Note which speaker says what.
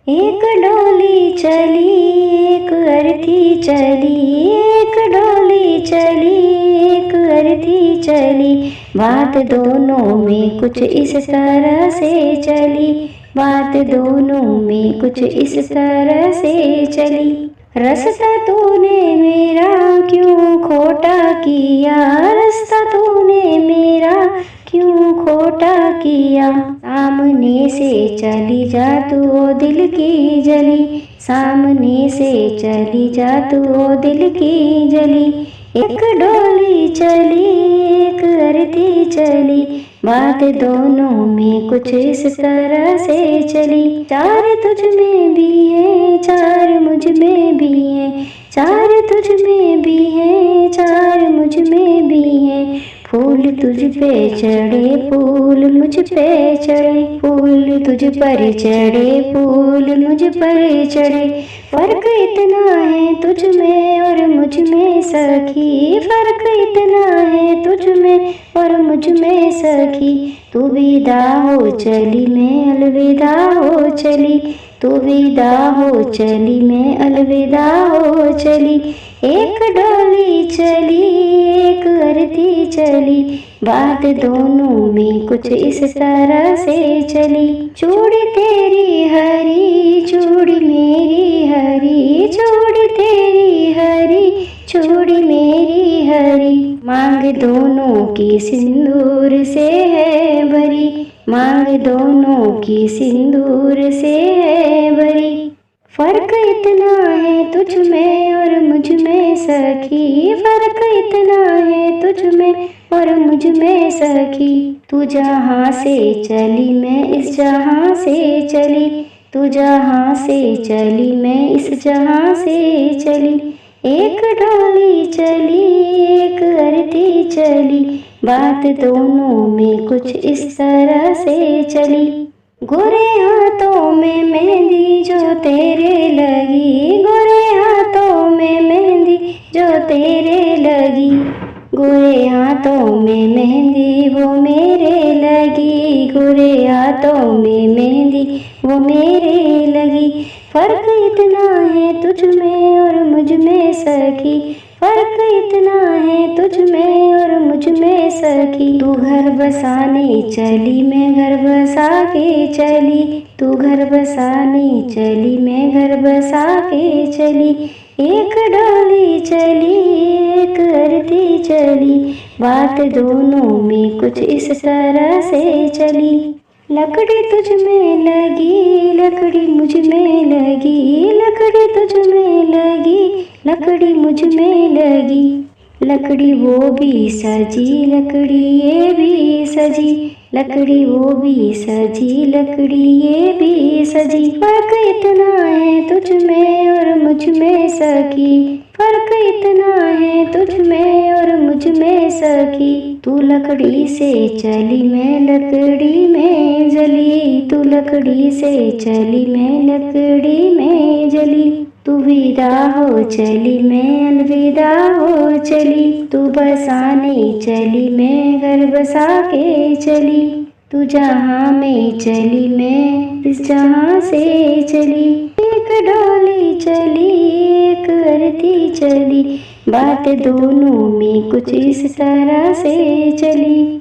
Speaker 1: एक डोली चली एक अर्थी चली, एक डोली चली एक अर्थी चली, बात दोनों में कुछ इस तरह से चली, बात दोनों में कुछ इस तरह से चली। रास्ता तूने मेरा क्यों खोटा किया, रास्ता तूने मेरा क्यों खोटा किया, सामने से चली जा तू ओ दिल की जली, सामने से चली जा तू ओ दिल की जली। एक डोली चली एक अर्थी चली, बात दोनों में कुछ इस तरह से चली। चार तुझ में भी है चार मुझ में भी है, चार तुझ में भी है चार मुझ में भी है, फूल तुझ पे चढ़े फूल मुझ पे चढ़े, फूल तुझ पर चढ़े फूल मुझ पर चढ़े, फर्क इतना है तुझ में और मुझ में सखी, फर्क इतना है तुझ में और मुझ में सखी, तू विदा हो चली मैं अलविदा हो चली, तू विदा हो चली मैं अलविदा हो चली। एक डोली चली एक अर्थी चली, बात दोनों में कुछ इस तरह से चली। चूड़ी तेरी हरी चूड़ी मेरी हरी, चूड़ी तेरी हरी चूड़ी मेरी हरी, मांग दोनों की सिंदूर से है भरी, मांग दोनों की सिंदूर से है भरी, फर्क इतना है तुझ में और मुझ में सखी, फर्क इतना है तुझ में और मुझ में सखी, तू जहाँ से चली मैं इस जहाँ से चली, तू जहाँ से चली मैं इस जहाँ से चली। एक डोली चली एक अर्थी चली, बात दोनों में कुछ इस तरह से चली। गोरे हाथों में मेहंदी जो तेरे लगी, गोरे हाथों में मेहंदी जो तेरे लगी, गोरे हाथों में मेहंदी वो मेरे लगी, गोरे हाथों में मेहंदी वो मेरे लगी, फर्क इतना है तुझ में और मुझ में सखी, फर्क इतना है तुझ में और मुझ में सखी। तू घर बसाने चली मैं घर बसा के चली, तू घर बसाने चली मैं घर बसा के चली। एक डोली चली एक अर्थी चली, बात दोनों में कुछ इस तरह से चली। लकड़ी तुझ में लगी लकड़ी मुझ में लगी, लकड़ी तुझ में लगी लकड़ी मुझ में लगी, लकड़ी वो भी सजी लकड़ी ये भी सजी, लकड़ी वो भी सजी लकड़ी ये भी सजी, फर्क इतना है तुझ में और मुझ में सखी, फर्क इतना है तुझ में और मुझ में सखी। तू लकड़ी से चली मैं लकड़ी में जली, तू लकड़ी से चली मैं लकड़ी में जली, तू विदा हो चली मैं अलविदा हो चली, तू बसाने चली मैं घर बसा के चली, तू जहाँ में चली मैं इस जहाँ से चली। एक डोली चली एक अर्थी चली, बात दोनों में कुछ इस तरह से चली।